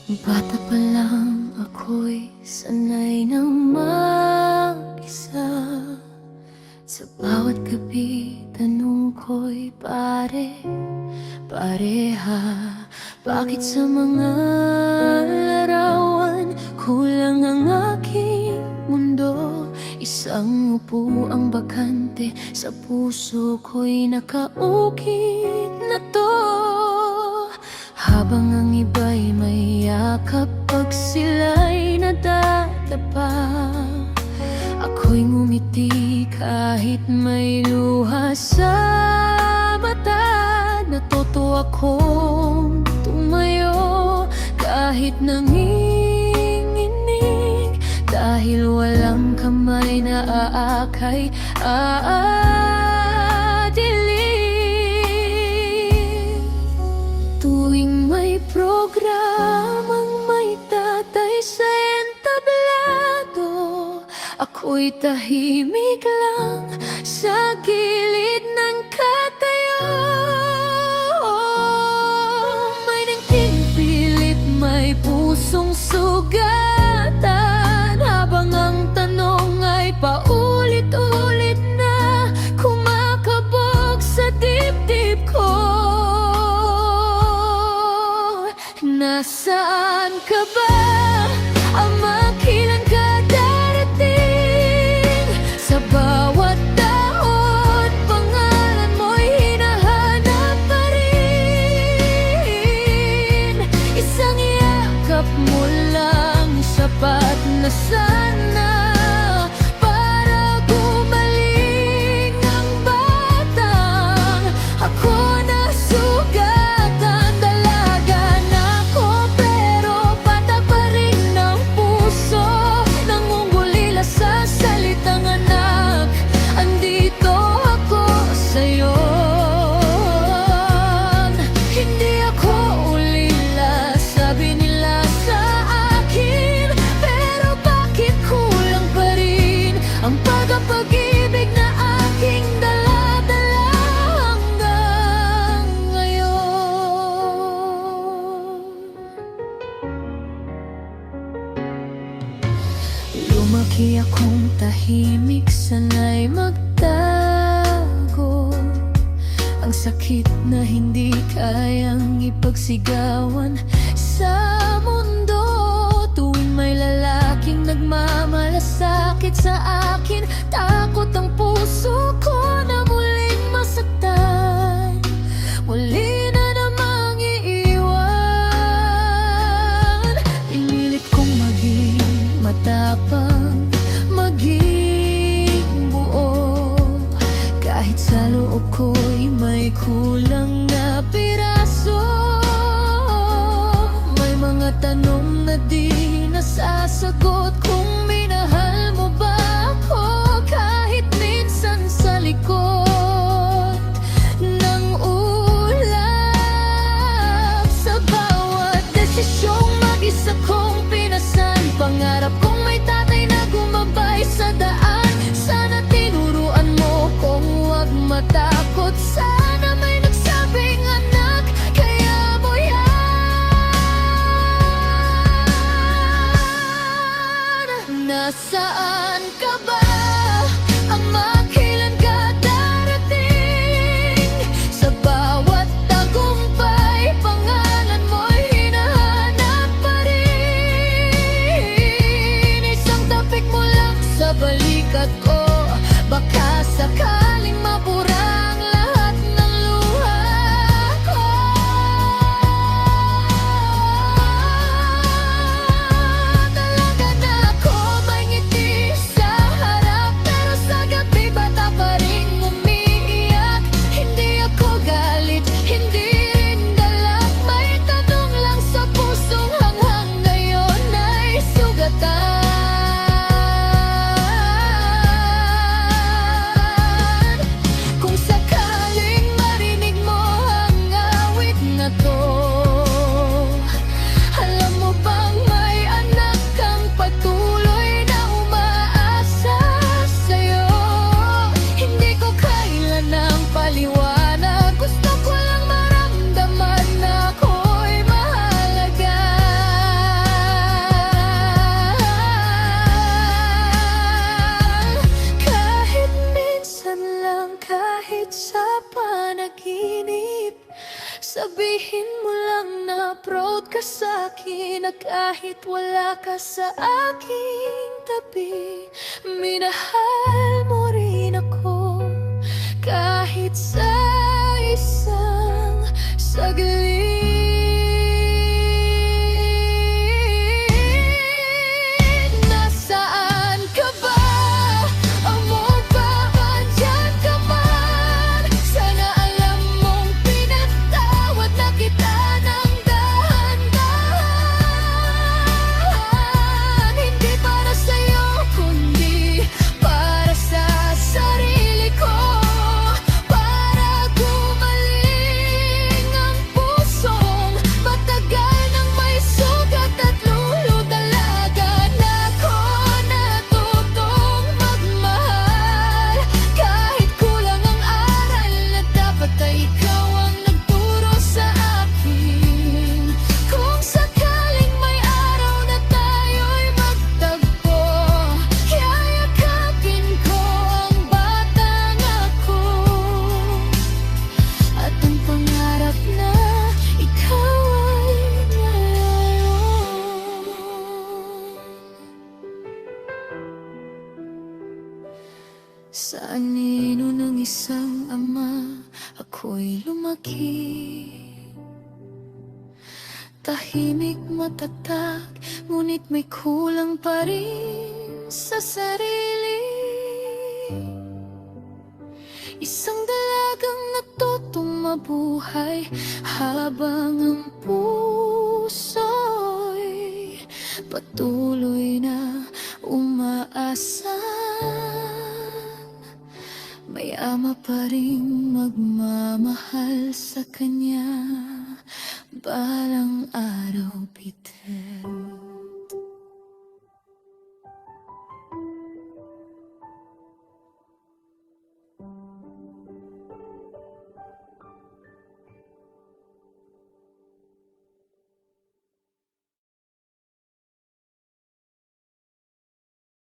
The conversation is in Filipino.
Bata pa lang ako'y sanay ng mag-isa. Sa bawat gabi, tanong ko'y pareha. Bakit sa mga larawan kulang ang aking mundo? Isang upuang bakante sa puso ko'y nakaukit na to. Habang ang iba'y may yakap, pag sila'y nadadapa, ako'y ngumiti kahit may luha sa mata. Natuto akong tumayo kahit nanginginig, dahil walang kamay na aakay, tuwing may programang may tatay sa entablado, ako'y tahimik lang sa gilid ng katayo. May nangting pilit, may pusong sugatan, habang ang tanong ay paulit-ulit na kumakabog sa dibdib ko. Nasaan ka ba, Ama? Kailan ka darating? Sa bawat taon, pangalan mo'y hinahanap pa rin. Isang yakap mo lang, sapat na sana para gumaling ang batang ako. Nasugatan, dalaga na ko, pero patag pa rin ang puso. Nangungulila sa salitang anak, andito ako sa'yo. Hindi ako ulila, sabi nila sa akin, pero bakit kulang pa rin ang pag-ibig na aking dala-dala hanggang ngayon? Lumaki akong tahimik, sanay magtago, ang sakit na hindi kayang ipagsigawan sa mundo. Tuwing may lalaking nagmamalasakit sa akin, takot ang puso ko na muling masaktan, muli na namang iiwan. Pinilit kong maging matapang, maging buo, kahit sa loob ko'y may kulang na piraso. May mga tanong na di nasasagot, kung minahal mo ba ako kahit minsan sa likod. Sabihin mo lang na proud ka sa'kin, na kahit wala ka sa aking tabi, minahal mo rin ako kahit sa isang saglit. Nasaan ka ba? Amor, baka andyan ka man. Sana alam mong pinatawad na kita ng dahan-dahan. Hindi para sa'yo, kundi para sa sarili ko, para gumaling ang pusong matagal nang may sugat at luludalagan. Ako natutong magmahal kahit kulang ang aral, na dapat ay ikaw ang nagturo sa akin. Kung sakaling may araw na tayo'y magtagpo, yayakapin ko ang batang ako, at ang pangarap na ikaw ay naroon. Sa anino ng isang ama, ako'y lumaki. Tahimik, matatag, ngunit may kulang pa rin sa sarili. Isang dalagang natutong mabuhay habang ang puso'y patuloy na umaasa. May ama pa rin magmamahal sa kanya balang araw.